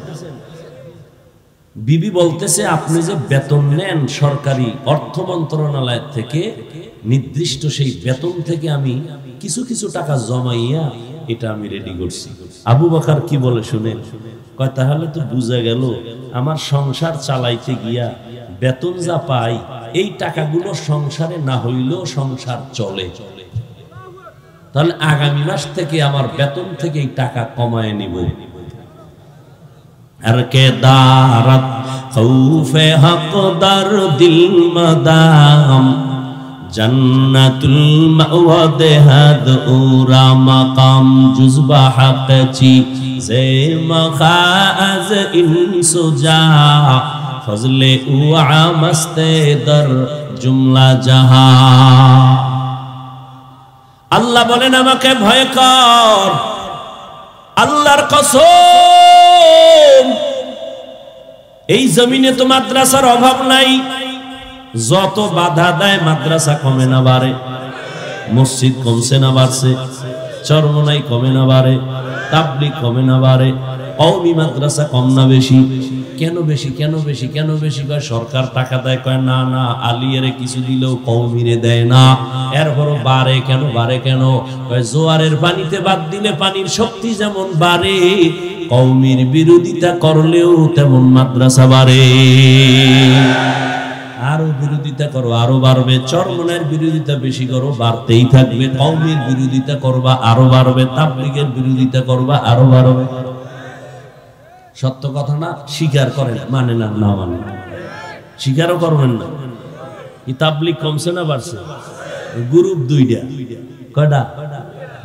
বিবি বলতেছে আপনি যে বেতন নেন সরকারি অর্থ মন্ত্রণালয় থেকে, নির্দিষ্ট সেই বেতন থেকে আমি কিছু কিছু টাকা জমাইয়া এটা আমি রেডি করছি। আবু বকর কি বলে শুনেন, কয় তাহলে তো বুঝা গেল আমার সংসার চালাইতে গিয়া বেতন যা পাই এই টাকাগুলো সংসারে না হইলেও সংসার চলে, তাহলে আগামী মাস থেকে আমার বেতন থেকে এই টাকা কমায় নিব। আর কে দারাত খৌফে হকদার দিল মাদাম জান্নাতুল মাওয়াদ হাদ উরা মাকাম জুজবা হাকচি জে মখাজ ইনসুজা ফজলে উআ মস্তে দর জুমলা জাহা। আল্লাহ বলেন আমাকে ভয় কর, আল্লাহর কসম এই জমিনে তো মাদ্রাসার অভাব নাই। যত বাধা দেয় মাদ্রাসা কমে না বাড়ে, মসজিদ কমছে না বাড়ছে, চরমনাই কমে না বাড়ে, তাবলিগ কমে না বাড়ে, কওমি মাদ্রাসা কম না বেশি? কেন বেশি কেন বেশি কেন বেশি? কয় সরকার টাকা দেয়। কয় না না, আলিয়ারে কিছু দিলেও কওমিরে দেয় না। এরপরও বাড়ে কেন? বাড়ে কেন? কয় জোয়ারের পানিতে বাদ দিলে পানির শক্তি যেমন বাড়ে, কওমির বিরোধিতা করলেও তেমন মাদ্রাসা বাড়ে। আরো বিরোধিতা করো আরো বাড়বে, চরমনের বিরোধিতা বেশি করো বাড়তেই থাকবে, কওমির বিরোধিতা করবা আরো বাড়বে, তাবলীগের বিরোধিতা করবা আরো বাড়বে। সত্য কথা না? স্বীকার করেন, মানে না, না মানে স্বীকারও করবেন না। এই তাবলীগ কমছে না বাড়ছে? গ্রুপ দুইটা, কয়টা?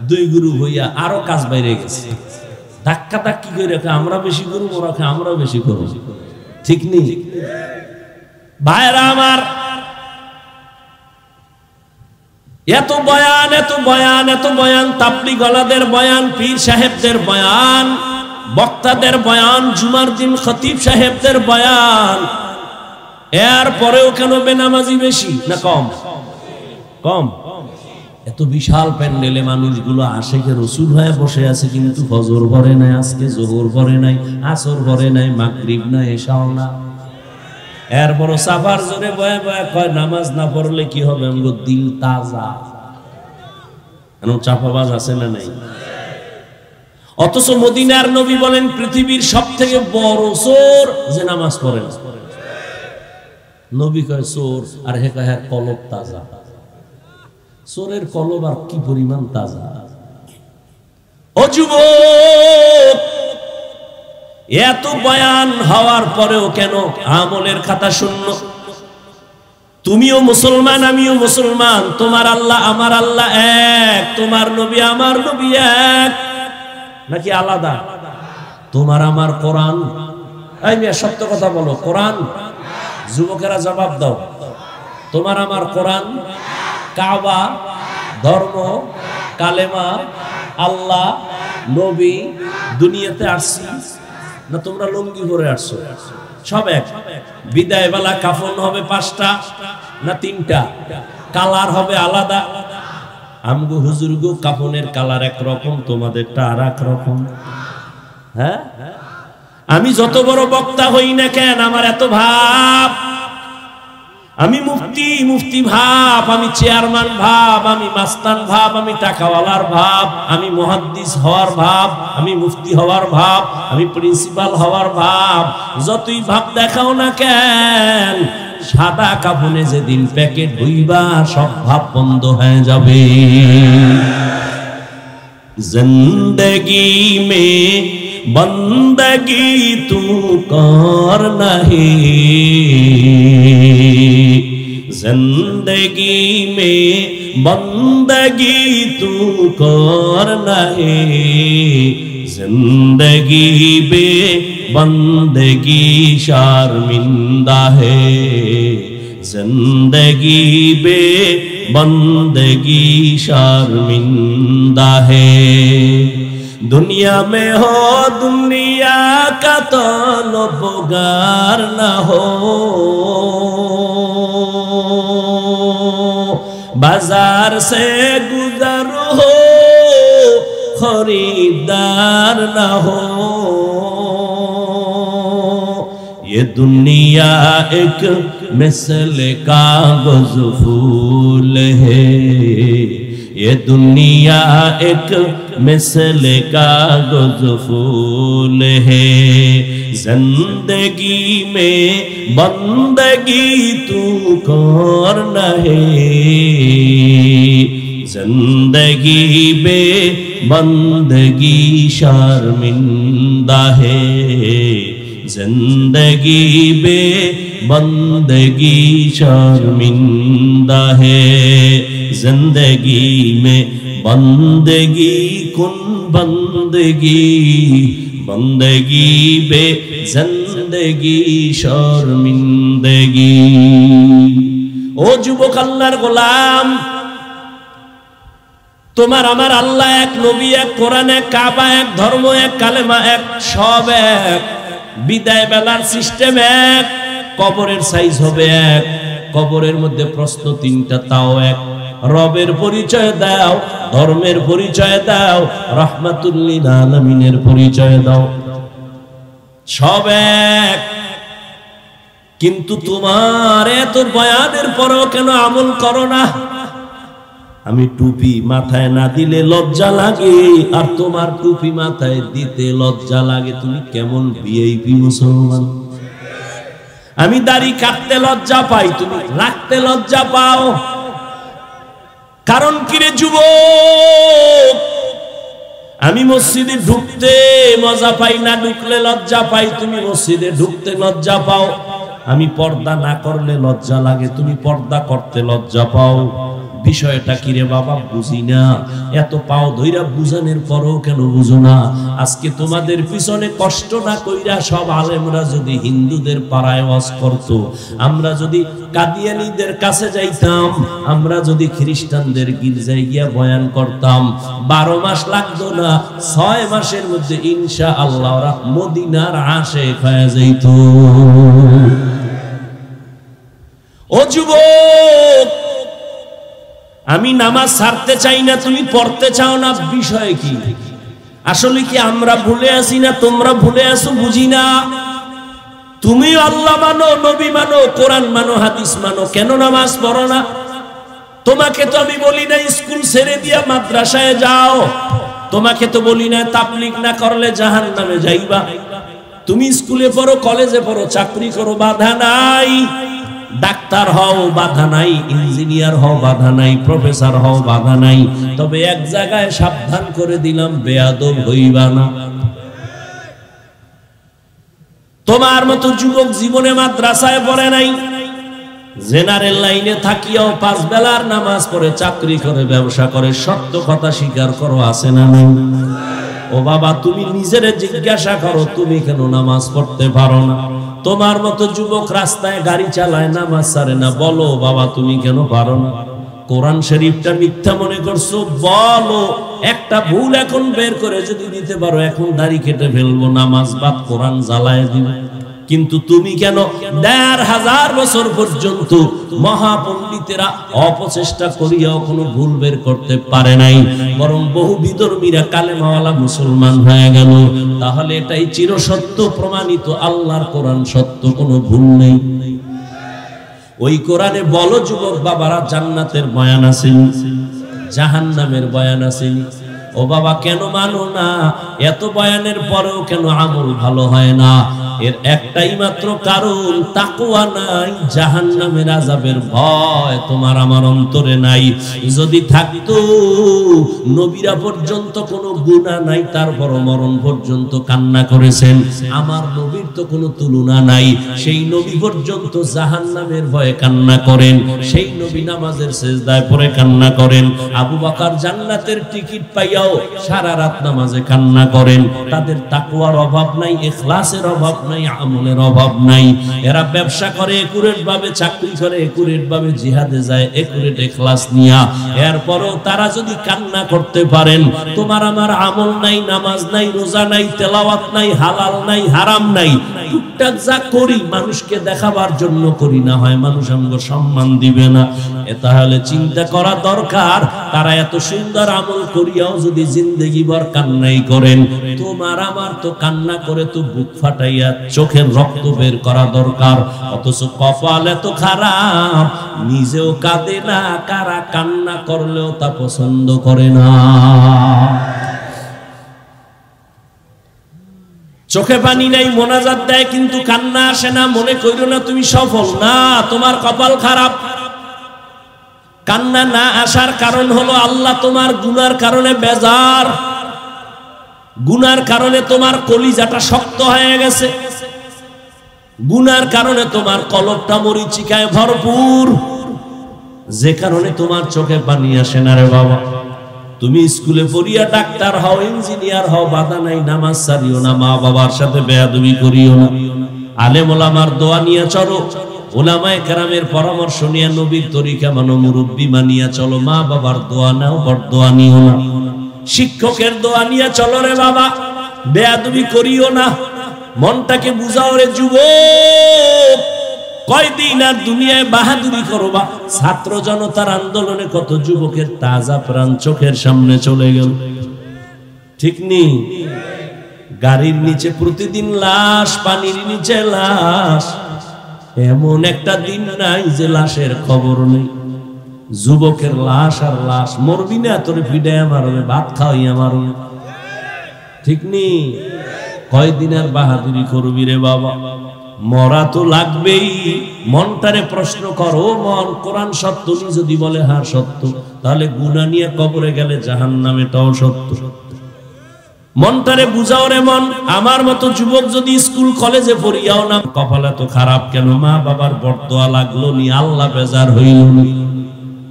দুই গ্রুপ হইয়া আরো কাজ বাইরে গেছে। ধাক্কা ধাক্কি করে রাখে, আমরা বেশি করব, ওরা আমরা বেশি করব। ঠিক নেই ভাইরা আমার? এত বয়ান এত বয়ান এত বয়ান, তাবলীগ ওয়ালাদের বয়ান, পীর সাহেবদের বয়ান, বক্তাদের বয়ান, জুমার দিন খতিব সাহেবদের বয়ান, এরপরেও কেন বেনামাজি বেশি না কম? কম। এত বিশাল প্যান্ডেলে মানুষগুলো আশেকে রসুল হয়ে বসে আছে, কিন্তু ফজর পড়ে নাই, আজকে যোহর পড়ে নাই, আসর পড়ে নাই, মাগরিব না, এশাও না। এরপর সাফার জোরে বয়ে বয়ে কয় নামাজ না পড়লে কি হবে? আমগো দিল তাজা। চাপাবাজ আছে না নাই? অথচ মদিনার নবী বলেন পৃথিবীর সবথেকে বড় চোর যে নামাজ পড়ে না। নবী কয় চোর, আর হে কয় হ্যাঁ কলব তাজা। চোরের কলব আর কি পরিমাণ তাজা! ও যুবক, এত বয়ান হওয়ার পরেও কেন আমলের খাতা শূন্য? তুমিও মুসলমান, আমিও মুসলমান, তোমার আল্লাহ আমার আল্লাহ এক, তোমার নবী আমার নবী এক, নাকি আলাদা? তোমার আমার কোরআন, এই মিয়া সত্য কথা বলো, কোরআন? যুবকেরা জবাব দাও। তোমার আমার কোরআন, কাবা, ধর্ম, কালেমা, আল্লাহ, নবী, দুনিয়াতে আসছি না তোমরা লুঙ্গি পরে আসছো? সব এক। বিদায় বেলা কাফন হবে 5টা না 3টা? কালার হবে আলাদা। আমগো হুজুরগো কাফনের কালার একরকম, তোমাদেরটা আর এক রকম। হ্যাঁ, আমি যত বড় বক্তা হই না কেন, আমার এত ভাব, আমি মুফতি মুফতি ভাব, আমি চেয়ারম্যান ভাব, আমি মাস্তান ভাব, আমি টাকাওয়ালার ভাব, আমি মুহাদ্দিস হওয়ার ভাব, আমি মুফতি হওয়ার ভাব, আমি প্রিন্সিপাল হওয়ার ভাব, যতই ভাব দেখাও না কেন, সাদা কাফনে যেদিন প্যাকেট হইবা সব ভাব বন্ধ হয়ে যাবে। জিন্দেগি মে বন্দগি তু কর নাহি, जिंदगी में बंदगी तू कर नहीं, जिंदगी बे बंदगी शर्मिंदा है, जिंदगी बे बंदगी शर्मिंदा है। दुनिया में हो दुनिया का तलबगार न हो, बाजार से गुजर हो खरीदार न हो। ये दुनिया एक मिसल कागज फूल है, ये दुनिया एक मिसल कागज फूल है, जिंदगी में बंदगी तू कर नहीं, जिंदगी बे बंदगी शर्मिंदा है, जिंदगी बे बंदगी शर्मिंदा है। जिंदगी में बंदगी कुन बंदगी, बंदगी बे जिंदगी शर्मिंदगी। ও যুবক আল্লাহর গোলাম, তোমার আমার আল্লাহ এক, নবী এক, কোরআন এক, কাবা এক, ধর্ম এক, কালেমা এক, সব এক। বিদায় বেলার সিস্টেম এক, কবরের সাইজ হবে এক, কবরের মধ্যে প্রশ্ন 3টা তাও এক। রবের পরিচয় দাও, ধর্মের পরিচয় দাও, রাহমাতুল লিল আলামিনের পরিচয় দাও। সব এক, কিন্তু তোমার এত বয়ানের পরেও কেন আমল করো না? আমি টুপি মাথায় না দিলে লজ্জা লাগে, আর তোমার টুপি মাথায় দিতে লজ্জা লাগে। তুমি কেমন ভিআইপি মুসলমান? আমি দাড়ি কাটতে লজ্জা পাই, তুমি রাখতে লজ্জা পাও। কারণ কিরে যুবক, আমি মসজিদে ঢুকতে মজা পাই না, ঢুকলে লজ্জা পাই। তুমি মসজিদে ঢুকতে লজ্জা পাও। আমি পর্দা না করলে লজ্জা লাগে, তুমি পর্দা করতে লজ্জা পাও। বিষয়টা কিরে বাবা? বুঝি না। এত পাও ধইরা বুঝানোর পরও কেন বুঝো না? আজকে তোমাদের পিছনে কষ্ট না কইরা সব আলেমরা যদি হিন্দুদের পাড়ায় ওয়াজ করতো, আমরা যদি কাদিয়ানীদের কাছে যাইতাম, আমরা যদি খ্রিস্টানদের গির্জায় গিয়া বয়ান করতাম, 12 মাস লাগতো না, 6 মাসের মধ্যে ইনশাআল্লাহ ওরা মদিনার আশিক হয়ে যাইত। ও যুবক, আমি নামাজ ছাড়তে চাই না, তুমি পড়তে চাও না, বিষয় কি? আসলে কি আমরা ভুলে আছি না তোমরা ভুলে আছো? বুঝি না। তুমি আল্লাহ মানো, নবী মানো, কোরআন মানো, হাদিস মানো, কেন নামাজ পড়ো না? তোমাকে তো আমি বলি না স্কুল ছেড়ে দিয়া মাদ্রাসায় যাও, তোমাকে তো বলি না তাবলীগ না করলে জাহান্নামে যাইবা। তুমি স্কুলে পড়ো, কলেজে পড়ো, চাকরি করো, বাধা নাই। ডাক্তার হও, বাধা নাই। ইঞ্জিনিয়ার হও, বাধা নাই। প্রফেসর হও, বাধা নাই। তবে এক জায়গায় সাবধান করে দিলাম, বেয়াদব হইবা না। তোমার মতো যুবক জীবনে মাদ্রাসায় পড়ে নাই, জেনারেল লাইনে থাকিয়াও 5 বেলার নামাজ পড়ে, চাকরি করে, ব্যবসা করে। সত্য কথা স্বীকার করো, আছে না নাই? ও বাবা, তুমি নিজের জিজ্ঞাসা করো, তুমি কেন নামাজ পড়তে পারো না? তোমার মতো যুবক রাস্তায় গাড়ি চালায়, নামাজ ছাড়ে না। বলো বাবা, তুমি কেন পারো না? কোরআন শরীফটা মিথ্যা মনে করছো, বলো। একটা ভুল এখন বের করে যদি দিতে পারো, এখন দাড়ি কেটে ফেলবো, নামাজ বাদ, কোরআন জ্বালায় দিবে। কিন্তু তুমি কেন 1500 বছর পর্যন্ত মহাপণ্ডিতেরা অপচেষ্টা করিয়াও কোনো ভুল বের করতে পারে নাই, বরং বহু বিধর্মীরা কালেমাওয়ালা মুসলমান হয়ে গেল? তাহলে এটাই চিরসত্য প্রমাণিত, আল্লাহর কোরআন সত্য, কোনো ভুল নেই। ওই কোরআনে বলো যুবক বাবারা, জান্নাতের বয়ান আছে, জাহান্নামের বয়ান আছে। ও বাবা, কেন মানো না? এত বয়ানের পরেও কেন আমল ভালো হয় না? এর একটাই মাত্র কারণ, তাকওয়া নাই, জাহান্নামের আযাবের ভয় তোমার আমার অন্তরে নাই। যদি থাকতো, নবীরা পর্যন্ত কোনো গুনাহ নাই, তারপর মরণ পর্যন্ত কান্না করেছেন। আমার নবীর তো কোনো তুলনা নাই, সেই নবী পর্যন্ত জাহান্নামের ভয়ে কান্না করেন, সেই নবী নামাজের সিজদায় পড়ে কান্না করেন। আবু বকর জান্নাতের টিকিট পাইয়াও সারা রাত নামাজে কান্না করেন। তাদের তাকওয়ার অভাব নাই, ইখলাসের অভাব নাই, আমলের অভাব নাই। এরা ব্যবসা করে একুরেট ভাবে, চাকরি করে একুরেট ভাবে, জিহাদে যায় একুরেট ইখলাস নিয়া। এরপরও তারা যদি কান্না করতে পারেন, তোমার আমার আমল নাই, নামাজ নাই, রোজা নাই, তেলাওয়াত নাই, হালাল নাই, হারাম নাই, টুকটাক যা করি মানুষকে দেখাবার জন্য করি, না হয় মানুষ আমাকে সম্মান দিবে না। তাহলে চিন্তা করা দরকার, তারা এত সুন্দর আমল করিয়াও যদি জিন্দেগি ভর কান্নাই করেন, তোমার আমার তো কান্না করে তো বুক ফাটাইয়া চোখের রক্ত বের করা দরকার। অথচ কপাল এত খারাপ, নিজেও কাঁদে না, কারা কান্না করলেও তা পছন্দ করে না। চোখে পানি নাই, মোনাজাত দেয়, কিন্তু কান্না আসে না। মনে কইরো না তুমি সফল, না, তোমার কপাল খারাপ। কান্না না আসার কারণ হলো আল্লাহ তোমার গুনার কারণে বেজার, গুনার কারণে তোমার কলিজাটা শক্ত হয়ে গেছে, গুনার কারণে তোমার কলবটা মরিচিকায় ভরপুর, যে কারণে তোমার চোখে পানি আসে না রে বাবা। তুমি স্কুলে পড়িয়া ডাক্তার হও, ইঞ্জিনিয়ার হও, বাধা নাই, নামাজ ছাড়িও না, মা বাবার সাথে বেয়াদবি করিও না, আলেম ওলামার দোয়া নিয়ে চলো, ওলামায়ে কেরামের পরামর্শ নিয়ে নবীর তরিকা মানো, মুরব্বি মানিয়া চলো, মা বাবার দোয়া নাও, বরদোয়া নিও না, শিক্ষকের দোয়া নিয়ে চলো রে বাবা, বেয়াদবি করিও না। মনটাকে বুঝাও রে যুবক, কয়দিন আর দুনিয়ায় বাহাদুরি করবা? ছাত্র জনতার আন্দোলনে কত যুবকের তাজা প্রাণ চোখের সামনে চলে গেল, ঠিক নেই? গাড়ির নিচে প্রতিদিন লাশ, পানির নিচে লাশ, এমন একটা দিন নাই যে লাশের খবর নেই। যুবকের লাশ আর লাশ, মরবি না তোর ভিড়ায় মারবে, ভাত খাওয়াইয়া মারবে, ঠিক নেই? কয়দিন আর বাহাদুরি করবি রে বাবা? মরা তো লাগবেই। মনটারে প্রশ্ন করো, মন কোরআন সত্য যদি বলে হ্যাঁ সত্য, তাহলে গুনাহ নিয়ে কবরে গেলে জাহান্নামেটাও সত্য। মনটারে বুঝাও রে মন। আমার মতো যুবক যদি স্কুল কলেজে পড়িয়াও না, কপালে তো খারাপ কেন, মা বাবার বরদোয়া লাগলো নি, আল্লাহ বেজার হইল নি।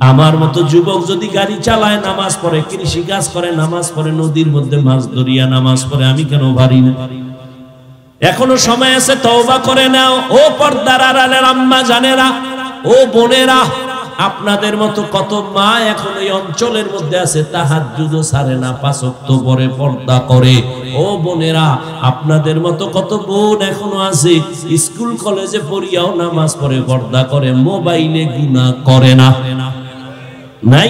আমার মতো যুবক যদি গাড়ি চালায়, নামাজ পড়ে, কৃষি কাজ করে, নামাজ পড়ে, নদীর মধ্যে মাছ ধরিয়া নামাজ পড়ে, আমি কেন পারি না? এখনো সময় আছে, তওবা করে নাও। ও পর্দার আড়ালের আম্মা জানেরা, ও বোনেরা, আপনাদের মতো কত মা এখন এই অঞ্চলের মধ্যে আছে, তাহাজ্জুদও ছাড়ে না, ৫ ওয়াক্ত পরে পর্দা করে। ও বোনেরা, আপনাদের মতো কত বোন এখনো আছে, স্কুল কলেজে পড়িয়াও নামাজ পড়ে, পর্দা করে, মোবাইলে গুনাহ করে না। নাই?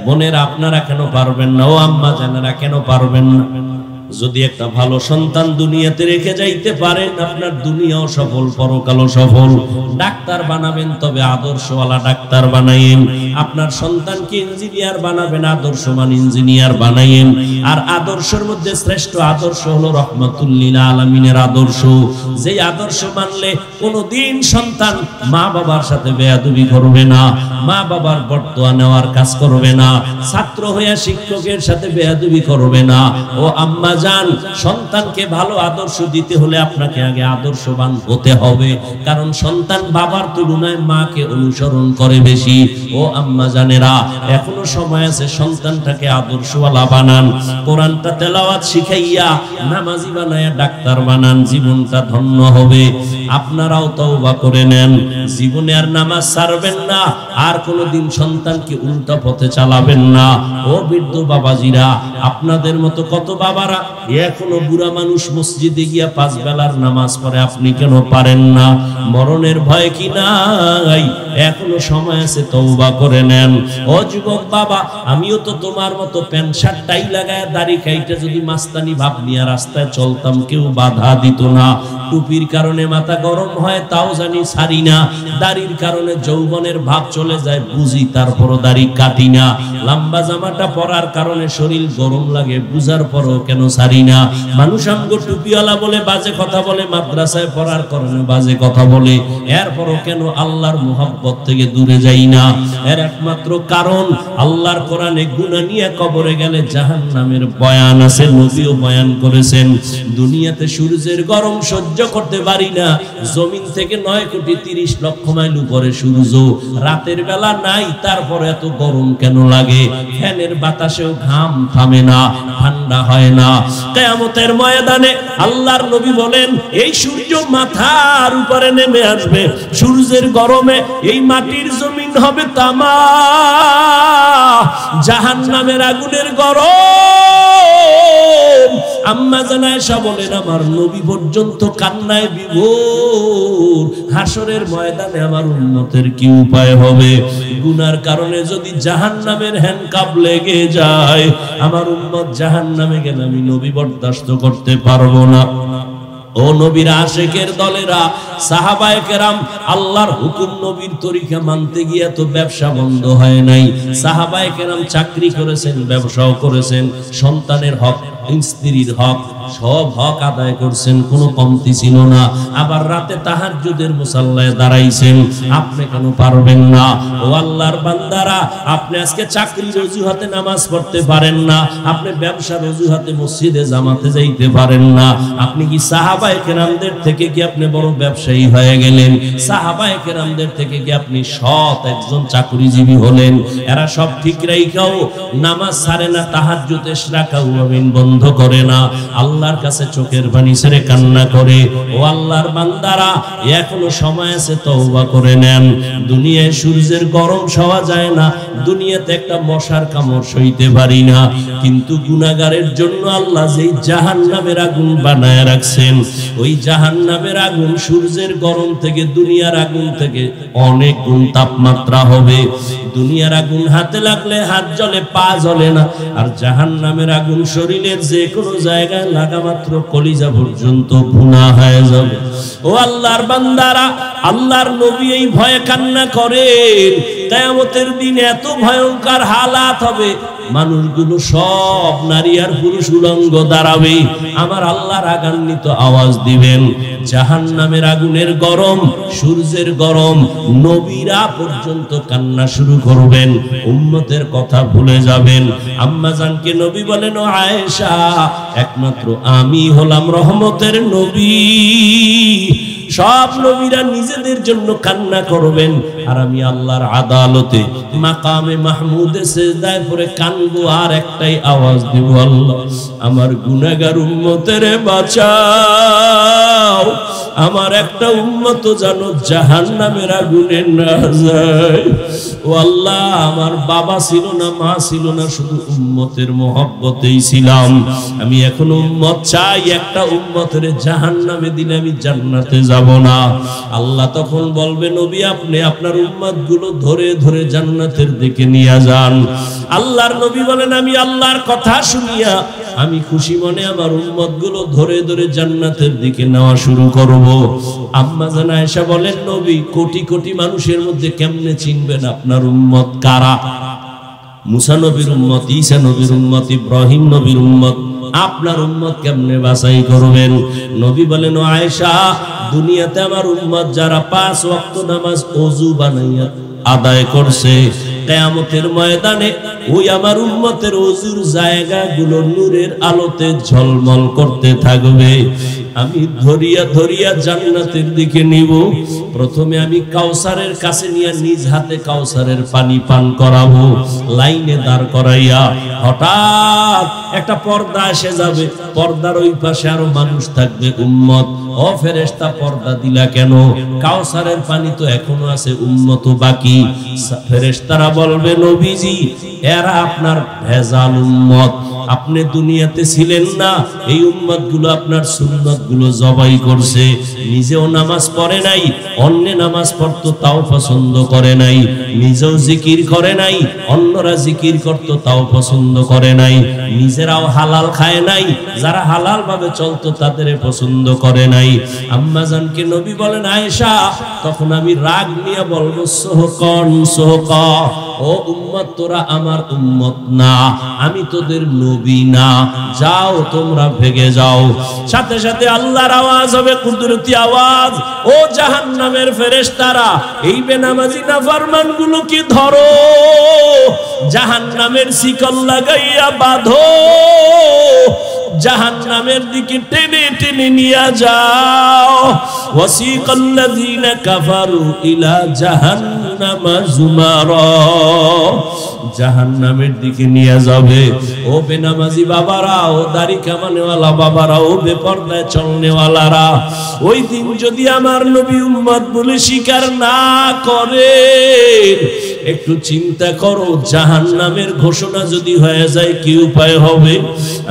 বোনেরা আপনারা কেন পারবেন না? ও আম্মা জানেরা কেন পারবেন না? যদি একটা ভালো সন্তান দুনিয়াতে রেখে যাইতে পারেন, আপনার দুনিয়াও সফল, পরকালও সফল। ডাক্তার বানাবেন, তবে আদর্শওয়ালা ডাক্তার বানাইয়েন। আপনার সন্তানকে ইঞ্জিনিয়ার বানাবেন, আদর্শবান ইঞ্জিনিয়ার বানাইয়েন। আর আদর্শের মধ্যে শ্রেষ্ঠ আদর্শ হলো রহমাতুল লিল আলামিনের আদর্শ। যেই আদর্শ মানলে কোনোদিন সন্তান মা বাবার সাথে বেয়াদবি করবে না, মা বাবার বরদোয়া নেওয়ার কাজ করবে না, ছাত্র হইয়া শিক্ষকের সাথে বেয়াদবি করবে না। ও আম্মা জান, সন্তানকে ভালো আদর্শ দিতে হলে আপনাকে আগে আদর্শবান হতে হবে, কারণ সন্তান বাবার তুলনায় মাকে অনুসরণ করে বেশি। ও আম্মা জানেরা, এখনো সময় আছে, সন্তানটাকে আদর্শওয়ালা বানান। কোরআনটা তেলাওয়াত শিখাইয়া নামাজি বানায়া ডাক্তার বানান, জীবনটা ধন্য হবে। আপনারাও তওবা করে নেন, জীবনে আর নামাজ ছাড়বেন না, আর কোনোদিন সন্তানকে উল্টা পথে চালাবেন না। ও বৃদ্ধ বাবাজিরা, আপনাদের মতো কত বাবারা এখনো বুড়া মানুষ মসজিদে গিয়া 5 বেলার নামাজ পড়ে, আপনি কেন পারেন না? মরণের ভয় কি নাই? এখনো সময় আছে, তওবা করে নেন। ও যুবক বাবা, আমিও তো তোমার মতো প্যান্ট শার্ট টাই লাগায়, দাড়ি কাইটা যদি মাস্তানি ভাব নিয়ে রাস্তায় চলতাম, কেউ বাধা দিত না। টুপির কারণে মাথা গরম হয়, তাও জানি ছাড়ি না। দাড়ির কারণে যৌবনের ভাব চলে যায়, বুঝি, তারপরও দাড়ি কাটি না। লম্বা জামাটা পরার কারণে শরীর গরম লাগে, বুঝার পরও কেন ছাড়ি না। মানুষ আমগো টুপিওয়ালা বলে বাজে কথা বলে, মাদ্রাসায় পড়ার কারণে বাজে কথা বলে, এরপরও কেন আল্লাহর মুহাব্বত থেকে দূরে যাই না? এর একমাত্র কারণ, আল্লাহর কোরআনে গুনাহ নিয়ে কবরে গেলে জাহান্নামের বয়ান আছে, নবীও বয়ান করেছেন। দুনিয়াতে সূর্যের গরম সহ্য করতে পারি না, জমিন থেকে 9,30,00,000 মাইল উপরে সূর্য, রাতের বেলা নাই, তারপর এত গরম কেন লাগে? ফ্যানের বাতাসেও ঘাম থামে না, ঠান্ডা হয় না। কিয়ামতের ময়দানে আল্লাহর নবী বলেন, এই সূর্য মাথার উপরে নেমে আসবে, সূর্যের গরমে এই মাটির জমিন হবে তামা, জাহান্নামের আগুনের গরম। আম্মা জান আয়েশা বলেন, আমার নবী পর্যন্ত কান্নায় বিভোর। হাসরের ময়দানে আমার উম্মতের কি উপায় হবে? গুনার কারণে যদি জাহান্নামের হ্যান্ডকাপ লেগে যায়, আমার উম্মত জাহান্নামে গেলে আমি নবী বরদাস্ত করতে পারবো না। ও নবীর আশিকের দলেরা, সাহাবায়ে কেরাম, আল্লাহর হুকুম নবীর তরিকা মানতে গিয়ে তো ব্যবসা বন্ধ হয় নাই। সাহাবায়ে কেরাম চাকরি করেছেন, ব্যবসাও করেছেন, সন্তানের হক, স্ত্রীর হক, সব হক আদায় করছেন, কোনো কমতি ছিল না। আবার রাতে তাহাজ্জুদের মুসাল্লায় দাঁড়াইছেন, আপনি কেন পারবেন না? ও আল্লাহর বান্দারা, আপনি আজকে চাকরির অজুহাতে নামাজ পড়তে পারেন না, আপনি ব্যবসার অজুহাতে মসজিদে জামাতে যাইতে পারেন না। আপনি কি সাহাবায়ে কেরামদের থেকে কি আপনি বড় ব্যবসায়ী হয়ে গেলেন? সাহাবায়ে কেরামদের থেকে কি আপনি সৎ একজন চাকরিজীবী হলেন? এরা সব ঠিক রাইখাও নামাজ ছাড়ে না, তাহাজ্জুদ ইশরাকাউ আমিন বন্ধ করে না, আল্লাহর কাছে চোখের পানি ছেড়ে কান্না করে। ও আল্লাহর বান্দারা, এখনো সময় আছে, তওবা করে নেন। দুনিয়ায় সূর্যের গরম সওয়া যায় না, দুনিয়াতে একটা মশার কামড় সইতে পারি না, কিন্তু গুনাহগারের জন্য আল্লাহ যেই জাহান্নামের আগুন বানায় রাখছেন, ওই জাহান্নামের আগুন সূর্যের গরম থেকে, দুনিয়ার আগুন থেকে অনেক গুণ তাপমাত্রা হবে। দুনিয়ার আগুন হাতে লাগলে হাত জ্বলে, পা জ্বলে না, আর জাহান্নামের আগুন শরীরে যে কোনো জায়গায় লাগা মাত্র কলিজা পর্যন্ত ভুনা হয়ে যাবে। ও আল্লাহর বান্দারা, আল্লাহর নবী এই ভয়ে কান্না করেন কিয়ামতের দিন এত ভয়ঙ্কর হালাত হবে, মানুষগুলো সব নারী আর পুরুষ উলঙ্গ দাঁড়াবে, আমার আল্লাহ রাগান্বিত আওয়াজ দিবেন, জাহান্নামের আগুনের গরম, সূর্যের গরম, নবীরা পর্যন্ত কান্না শুরু করবেন, উম্মতের কথা ভুলে যাবেন। আম্মা জানকে নবী বলেন, ও আয়েশা, একমাত্র আমি হলাম রহমতের নবী। সব নবীরা নিজেদের জন্য কান্না করবেন, আর আমি আল্লাহর আদালতে মাকামে মাহমুদে সিজদায় পড়ে কানবো, আর একটাই আওয়াজ দিব, আল্লাহ আমার গুনাহগার উম্মতের বাঁচাও, আমার একটা উম্মত যেন জাহান্নামের আগুনে না যায়। ও আল্লাহ, আমার বাবা ছিল না, মা ছিল না, শুধু উম্মতের মহব্বতেই ছিলাম, আমি এখন উম্মত চাই, একটা উম্মতের জাহান্নামে দিলে আমি জান্নাতে যাব না। আল্লাহ তখন বলবে, নবী আপনি আপনার উম্মত গুলো ধরে ধরে জান্নাতের দিকে নিয়ে যান। আল্লাহর নবী বলেন, আমি আল্লাহর কথা শুনিয়া আমি খুশি মনে আমার উম্মত গুলো ধরে ধরে জান্নাতের দিকে নেওয়া শুরু করব। আম্মা জান আয়েশা বলেন, নবী কোটি কোটি মানুষের মধ্যে কেমনে চিনবেন আপনার উম্মত কারা? মুসা নবীর উম্মত, ঈসা নবীর উম্মত, ইব্রাহিম নবীর উম্মত, আপনার উম্মত কেমনে বাছাই করবেন? নবী বলেন, ও আয়েশা, দুনিয়াতে আমার উম্মত যারা 5 ওয়াক্ত নামাজ ওযু বানাইয়া আদায় করছে, কিয়ামতের ময়দানে ওই আমার উম্মতের ওযুর জায়গাগুলো নূরের আলোতে ঝলমল করতে থাকবে। আমি ধরিয়া ধরিয়া জান্নাতের দিকে নিব। প্রথমে আমি কাউসারের কাছে নিয়ে নিজ হাতে কাউসারের পানি পান করাবো, লাইনে দাঁড় করাইয়া। হঠাৎ একটা পর্দা এসে যাবে, পর্দার ওই পাশে আরো মানুষ থাকবে, উম্মত। ও ফেরেশতা, পর্দা দিলা কেন? কাউসারের পানি তো এখনো আছে, উম্মত বাকি। ফেরেশতারা বলবে, নবীজি এরা আপনার ভেজাল উম্মত, আপনি দুনিয়াতে ছিলেন না, এই উম্মত গুলো আপনার সুন্নত গুলো জবাই করছে, নিজেও নামাজ পড়ে নাই, অন্য নামাজ পড়তো তাও পছন্দ করে নাই, নিজেও জিকির করে নাই, অন্যরা জিকির করতো তাও পছন্দ করে নাই, নিজেরাও হালাল খায় নাই, যারা হালাল ভাবে চলতো তাদের পছন্দ করে নাই। আম্মা জানকে নবী বলেন, আয়েশা, তখন আমি রাগ নিয়ে বলবো, সোহকন সোহক, ও উম্মত তোরা আমার উম্মত না, আমি তোদের নবী না, যাও তোমরা ভেগে যাও। সাথে সাথে আল্লাহর আওয়াজ হবে, কুদরতি আওয়াজ, ও জাহান্নামের ফেরেশতারা, এই বেনামাজি নাফরমান গুলো কি ধরো, জাহান্নামের শিকল লাগাইয়া বাঁধো, জাহান্নামের দিকে টেনে টেনে নিয়ে যাও। ওয়াসিকাল্লাযীনা কাফারু ইলা জাহান্নামা যুমারা, জাহান্নামের দিকে নিয়ে যাবে। ও বেনামাজি বাবারা, ও দাড়ি কামানেওয়ালা বাবারা, ও বেপরদায় চলনেওয়ালারা, ওই দিন যদি আমার নবী উম্মত বলে স্বীকার না করে, একটু চিন্তা করো, জাহান্নামের ঘোষণা যদি হয়ে যায় কি উপায় হবে?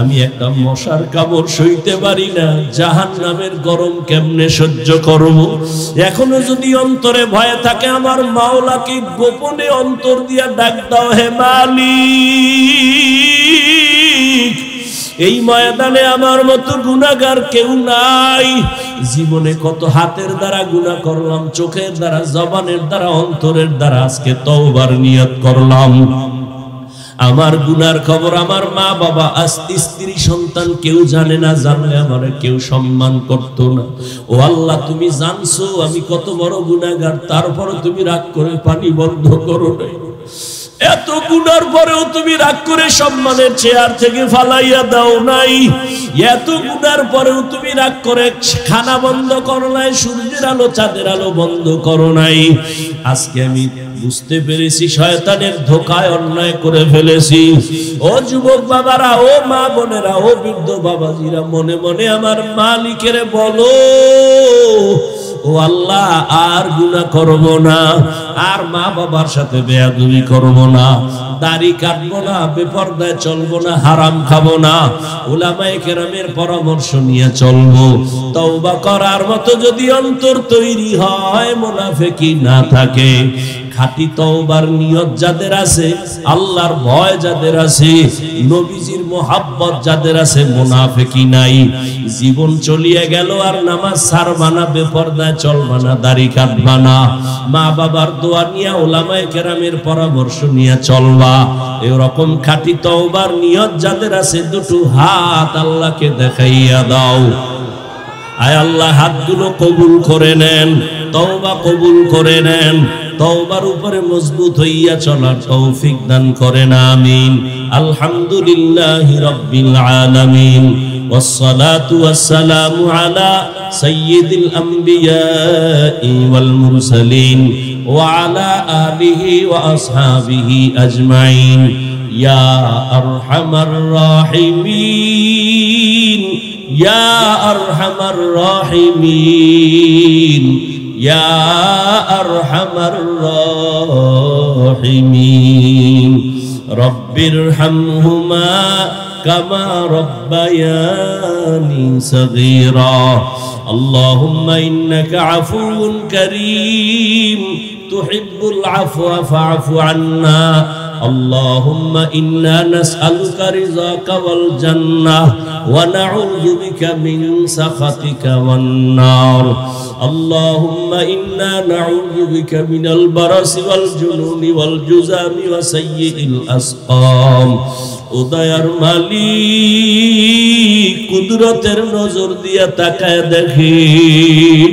আমি একটা মশার কামড় সইতে পারি না, জাহান্নামের গরম কেমনে সহ্য করব? এখনো যদি অন্তরে ভয় থাকে, আমার মাওলাকে গোপনে অন্তর দিয়া ডাক দাও, হে মালিক, এই ময়দানে আমার মতো গুনাহগার কেউ নাই। জীবনে কত হাতের দ্বারা গুনাহ করলাম, চোখের দ্বারা, জবানের দ্বারা, অন্তরের দ্বারা, আজকে তওবার নিয়ত করলাম। আমার গুনার খবর আমার মা বাবা, স্ত্রী সন্তান কেউ জানে না, জানলে আমার কেউ সম্মান করতো না। ও আল্লাহ, তুমি জানছো আমি কত বড় গুনাহগার, তারপরে তুমি রাগ করে পানি বন্ধ করো নাই। এত গুনার পরেও তুমি রাগ করে সম্মানের চেয়ার থেকে ফালাইয়া দাও নাই। এত গুনার পরেও তুমি রাগ করে খানা বন্ধ করো নাই, সূর্যের আলো চাঁদের আলো বন্ধ করো নাই। আজকে আমি বুঝতে পেরেছি শয়তানের ধোকায় অন্যায় করে ফেলেছি। ও যুবক বাবারা, ও মা বোনেরা, ও বৃদ্ধ বাবাজিরা, মনে মনে আমার মালিকের বলো, ও আল্লাহ, আর গুনাহ করব না, আর মা বাবার সাথে বেয়াদবি করব না, দাড়ি কাটবো না, বেপরদায় চলবো না, হারাম খাবো না, উলামায়ে কেরামের পরামর্শ নিয়ে চলবো। তওবা করার মতো যদি অন্তর তৈরি হয়, মুনাফিকি না থাকে, খাঁটি তওবার নিয়ত যাদের আছে, আল্লাহর ভয় যাদের আছে, নবীজির মোহাব্বত যাদের আছে, মুনাফিকি নাই। জীবন চলিয়ে গেল আর নামাজ ছাড়বা না, বেপরদায় চলবা না, দাড়ি কাটবা না, মা বাবার দোয়া নিয়ে, উলামায়ে কেরামের পরামর্শ নিয়ে চলবা। এরকম খাঁটি তওবার নিয়ত যাদের আছে, দুটো হাত আল্লাহকে দেখাইয়া দাও। আয় আল্লাহ, হাতগুলো কবুল করে নেন, তওবা কবুল করে নেন, তওবার উপরে মজবুত হইয়া চলার তৌফিক দান করেন, আমিন। আলহামদুলিল্লাহি রাব্বিল আলামিন, والصلاة والسلام على سيد الأنبياء والمرسلين وعلى آله وأصحابه أجمعين يا أرحم الراحمين يا أرحم الراحمين يا أرحم الراحمين رب ارحمهما كما ربياني صغيرا اللهم إنك عفو كريم تحب العفو فاعف عنا اللهم إنا نسألك رضاك والجنة ونعوذ بك من سخطك والنار اللهم إنا نعوذ بك من البرص والجنون والجذام وسيء الأسقام উদয়ার মালিক, কুদরতের নজর দিয়া তাকায় দেখেন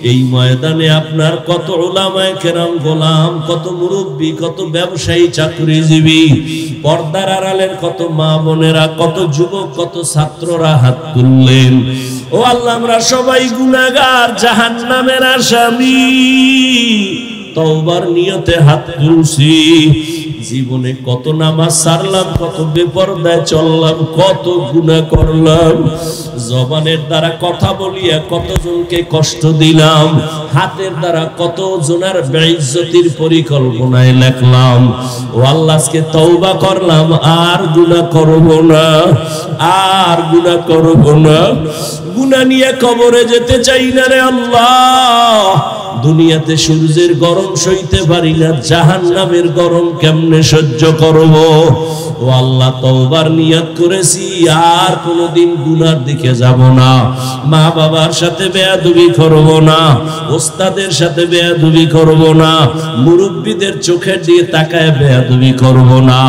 এই ময়দানে আপনার কত উলামায়ে কেরাম গোলাম, কত মুরব্বী, কত ব্যবসায়ী, চাকরিজীবী, পর্দার আড়ালের কত মা বোনেরা, কত যুবক, কত ছাত্ররা হাত তুললেন। ও আল্লাহ, আমরা সবাই গুনাহগার, জাহান্নামের আসামি, তওবার নিয়তে হাত তুলছি। জীবনে কত নামাজ ছাড়লাম, কত বেপরদায় চললাম, কত গুনাহ করলাম, জবানের দ্বারা কথা বলিয়া কতজনকে কষ্ট দিলাম, হাতের দ্বারা কত জনের বেইজ্জতির পরিকল্পনায় লাগলাম। ও আল্লাহ, আজকে তওবা করলাম, আর গুনাহ করব না, আর গুনাহ করব না। গুনাহ নিয়ে কবরে যেতে চাই না রে আল্লাহ। দুনিয়াতে সূর্যের গরম সইতে পারি না, জাহান্নামের গরম কেমনে সহ্য করব। ও আল্লাহ, তওবার নিয়ত করেছি, আর কোনোদিন গুনার দিকে যাব না, মা বাবার সাথে বেয়াদবি করব না, ওস্তাদের সাথে বেয়াদবি করব না, মুরব্বীদের চোখের দিকে তাকায় বেয়াদবি করব না।